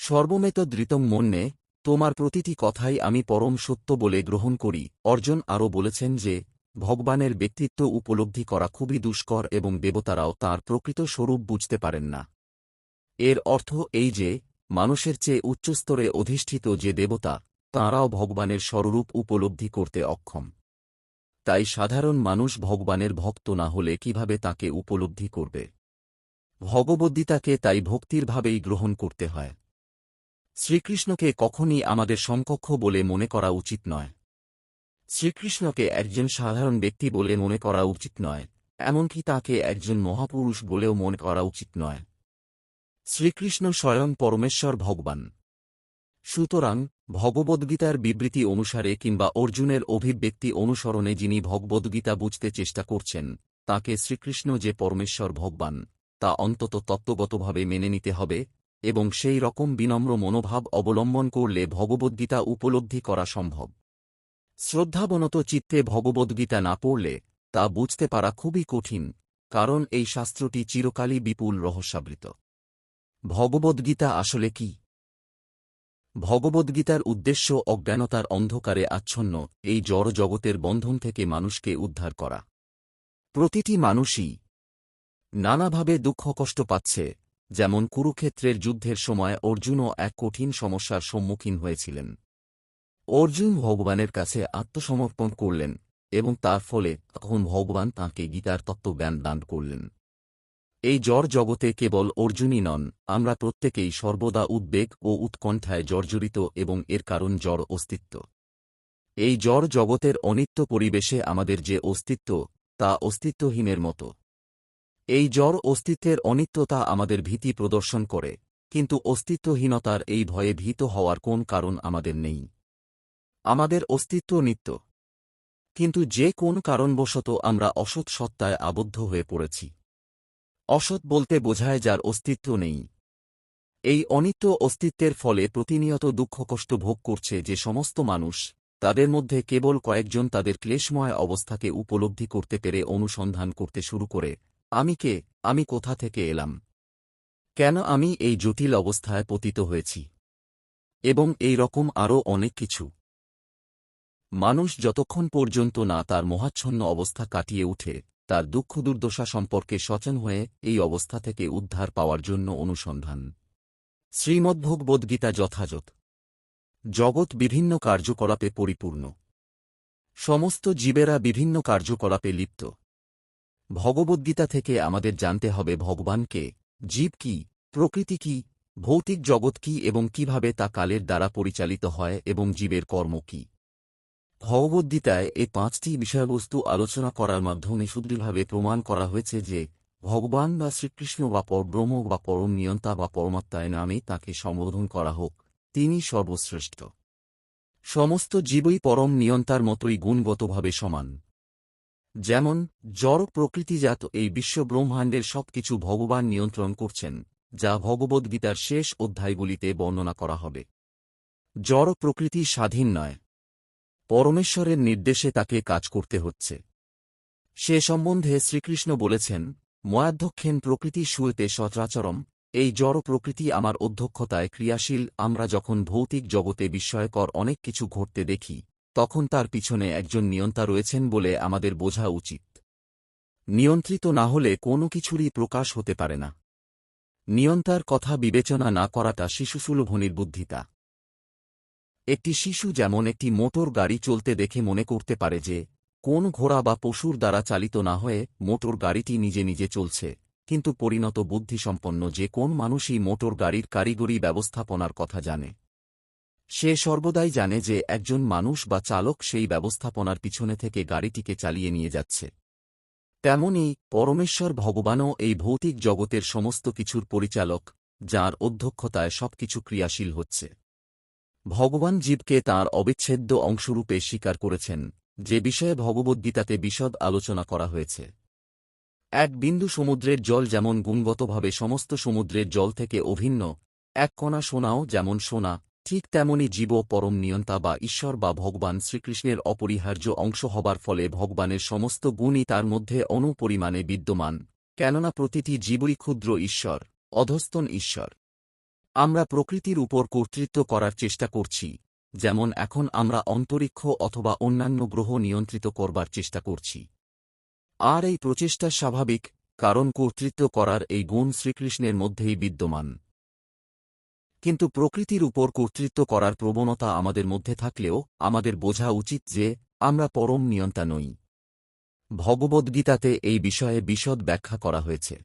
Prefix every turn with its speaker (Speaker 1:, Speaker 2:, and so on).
Speaker 1: সর্বমেত ধৃতং মন্যে, তোমার প্রতিটি কথাই আমি পরম সত্য বলে গ্রহণ করি। অর্জুন আরও বলেছেন যে ভগবানের ব্যক্তিত্ব উপলব্ধি করা খুবই দুষ্কর এবং দেবতারাও তাঁর প্রকৃত স্বরূপ বুঝতে পারেন না। এর অর্থ এই যে মানুষের চেয়ে উচ্চস্তরে অধিষ্ঠিত যে দেবতা, তাঁরাও ভগবানের স্বরূপ উপলব্ধি করতে অক্ষম। তাই সাধারণ মানুষ ভগবানের ভক্ত না হলে কিভাবে তাঁকে উপলব্ধি করবে? ভগবদ্গীতাকে তাই ভক্তির ভাবেই গ্রহণ করতে হয়। শ্রীকৃষ্ণকে কখনই আমাদের সমকক্ষ বলে মনে করা উচিত নয়। শ্রীকৃষ্ণকে একজন সাধারণ ব্যক্তি বলে মনে করা উচিত নয়, এমনকি তাঁকে একজন মহাপুরুষ বলেও মনে করা উচিত নয়। শ্রীকৃষ্ণ স্বয়ং পরমেশ্বর ভগবান। সুতরাং ভগবদ্গীতার বিবৃতি অনুসারে কিংবা অর্জুনের অভিব্যক্তি অনুসরণে যিনি ভগবদ্গীতা বুঝতে চেষ্টা করছেন, তাঁকে শ্রীকৃষ্ণ যে পরমেশ্বর ভগবান তা অন্তত তত্ত্বগতভাবে মেনে নিতে হবে, এবং সেই রকম বিনম্র মনোভাব অবলম্বন করলে ভগবদ্গীতা উপলব্ধি করা সম্ভব। শ্রদ্ধাবনত চিত্তে ভগবদ্গীতা না পড়লে তা বুঝতে পারা খুবই কঠিন, কারণ এই শাস্ত্রটি চিরকালই বিপুল রহস্যাবৃত। ভগবদ্গীতা আসলে কি? ভগবদ্গীতার উদ্দেশ্য অজ্ঞানতার অন্ধকারে আচ্ছন্ন এই জড় জগতের বন্ধন থেকে মানুষকে উদ্ধার করা। প্রতিটি মানুষই নানাভাবে দুঃখ কষ্ট পাচ্ছে, যেমন কুরুক্ষেত্রের যুদ্ধের সময় অর্জুনও এক কঠিন সমস্যার সম্মুখীন হয়েছিলেন। অর্জুন ভগবানের কাছে আত্মসমর্পণ করলেন এবং তার ফলে তখন ভগবান তাঁকে গীতার তত্ত্বজ্ঞান দান করলেন। এই জড় জগতে কেবল অর্জুনই নন, আমরা প্রত্যেকেই সর্বদা উদ্বেগ ও উৎকণ্ঠায় জর্জরিত এবং এর কারণ জড় অস্তিত্ব। এই জড় জগতের অনিত্য পরিবেশে আমাদের যে অস্তিত্ব, তা অস্তিত্বহীনের মতো। এই জড় অস্তিত্বের অনিত্যতা আমাদের ভীতি প্রদর্শন করে, কিন্তু অস্তিত্বহীনতার এই ভয়ে ভীত হওয়ার কোন কারণ আমাদের নেই। আমাদের অস্তিত্ব নিত্য, কিন্তু যে কোন কারণবশত আমরা অসৎ সত্তায় আবদ্ধ হয়ে পড়েছি। অসৎ বলতে বোঝায় যার অস্তিত্ব নেই। এই অনিত্য অস্তিত্বের ফলে প্রতিনিয়ত দুঃখ কষ্ট ভোগ করছে যে সমস্ত মানুষ, তাদের মধ্যে কেবল কয়েকজন তাদের ক্লেশময় অবস্থাকে উপলব্ধি করতে পেরে অনুসন্ধান করতে শুরু করে, আমি কে, আমি কোথা থেকে এলাম, কেন আমি এই জটিল অবস্থায় পতিত হয়েছি, এবং এই রকম আরও অনেক কিছু। মানুষ যতক্ষণ পর্যন্ত না তার মোহাচ্ছন্ন অবস্থা কাটিয়ে উঠে, তার দুঃখ দুর্দশা সম্পর্কে সচেতন হয়ে এই অবস্থা থেকে উদ্ধার পাওয়ার জন্য অনুসন্ধান। শ্রীমদ্ভগবদ্গীতা যথাযথ। জগৎ বিভিন্ন কার্যকলাপে পরিপূর্ণ। সমস্ত জীবেরা বিভিন্ন কার্যকলাপে লিপ্ত। ভগবদ্গীতা থেকে আমাদের জানতে হবে ভগবান কে, জীব কি, প্রকৃতি কি, ভৌতিক জগৎ কি এবং কিভাবে তা কালের দ্বারা পরিচালিত হয় এবং জীবের কর্ম কি। ভগবদ্গীতায় এই 5টি বিষয়বস্তু আলোচনা করার মাধ্যমে সুদৃঢ়ভাবে প্রমাণ করা হয়েছে যে ভগবান বা শ্রীকৃষ্ণ বা পরব্রহ্ম বা পরম নিয়ন্তা বা পরমাত্মায় নামে তাঁকে সম্বোধন করা হোক, তিনি সর্বশ্রেষ্ঠ। সমস্ত জীবই পরম নিয়ন্তার মতোই গুণগতভাবে সমান। যেমন জড় প্রকৃতিজাত এই বিশ্ব ব্রহ্মাণ্ডের সবকিছু ভগবান নিয়ন্ত্রণ করছেন, যা ভগবদ্গীতার শেষ অধ্যায়গুলিতে বর্ণনা করা হবে। জড় প্রকৃতি স্বাধীন নয়, পরমেশ্বরের নির্দেশে তাকে কাজ করতে হচ্ছে। সে সম্বন্ধে শ্রীকৃষ্ণ বলেছেন, ময়াধ্যক্ষেন প্রকৃতি শুয়েতে সচরাচরম, এই জড় প্রকৃতি আমার অধ্যক্ষতায় ক্রিয়াশীল। আমরা যখন ভৌতিক জগতে বিস্ময়কর অনেক কিছু ঘটতে দেখি, তখন তার পিছনে একজন নিয়ন্তা রয়েছেন বলে আমাদের বোঝা উচিত। নিয়ন্ত্রিত না হলে কোনো কিছুরই প্রকাশ হতে পারে না। নিয়ন্তার কথা বিবেচনা না করাটা শিশুসুলভ নির্বুদ্ধিতা। একটি শিশু যেমন একটি মোটর গাড়ি চলতে দেখে মনে করতে পারে যে কোন ঘোড়া বা পশুর দ্বারা চালিত না হয়ে মোটর গাড়িটি নিজে নিজে চলছে, কিন্তু পরিণত বুদ্ধিসম্পন্ন যে কোন মানুষই মোটর গাড়ির কারিগরি ব্যবস্থাপনার কথা জানে, সে সর্বদাই জানে যে একজন মানুষ বা চালক সেই ব্যবস্থাপনার পিছনে থেকে গাড়িটিকে চালিয়ে নিয়ে যাচ্ছে। তেমনি পরমেশ্বর ভগবানও এই ভৌতিক জগতের সমস্ত কিছুর পরিচালক, যার অধ্যক্ষতায় সবকিছু ক্রিয়াশীল হচ্ছে। ভগবান জীবকে তাঁর অবিচ্ছেদ্য অংশরূপে স্বীকার করেছেন, যে বিষয়ে ভগবদ্গীতাতে বিশদ আলোচনা করা হয়েছে। এক বিন্দু সমুদ্রের জল যেমন গুণগতভাবে সমস্ত সমুদ্রের জল থেকে অভিন্ন, এক কণা সোনাও যেমন সোনা, ঠিক তেমনি জীব পরম নিয়ন্তা বা ঈশ্বর বা ভগবান শ্রীকৃষ্ণের অপরিহার্য অংশ হবার ফলে ভগবানের সমস্ত গুণই তার মধ্যে অনুপরিমাণে বিদ্যমান, কেননা প্রতিটি জীবই ক্ষুদ্র ঈশ্বর, অধস্তন ঈশ্বর। আমরা প্রকৃতির উপর কর্তৃত্ব করার চেষ্টা করছি, যেমন এখন আমরা অন্তরিক্ষ অথবা অন্যান্য গ্রহ নিয়ন্ত্রিত করবার চেষ্টা করছি। আর এই প্রচেষ্টা স্বাভাবিক, কারণ কর্তৃত্ব করার এই গুণ শ্রীকৃষ্ণের মধ্যেই বিদ্যমান। কিন্তু প্রকৃতির উপর কর্তৃত্ব করার প্রবণতা আমাদের মধ্যে থাকলেও আমাদের বোঝা উচিত যে আমরা পরম নিয়ন্তা নই। ভগবদ্গীতাতে এই বিষয়ে বিশদ ব্যাখ্যা করা হয়েছে।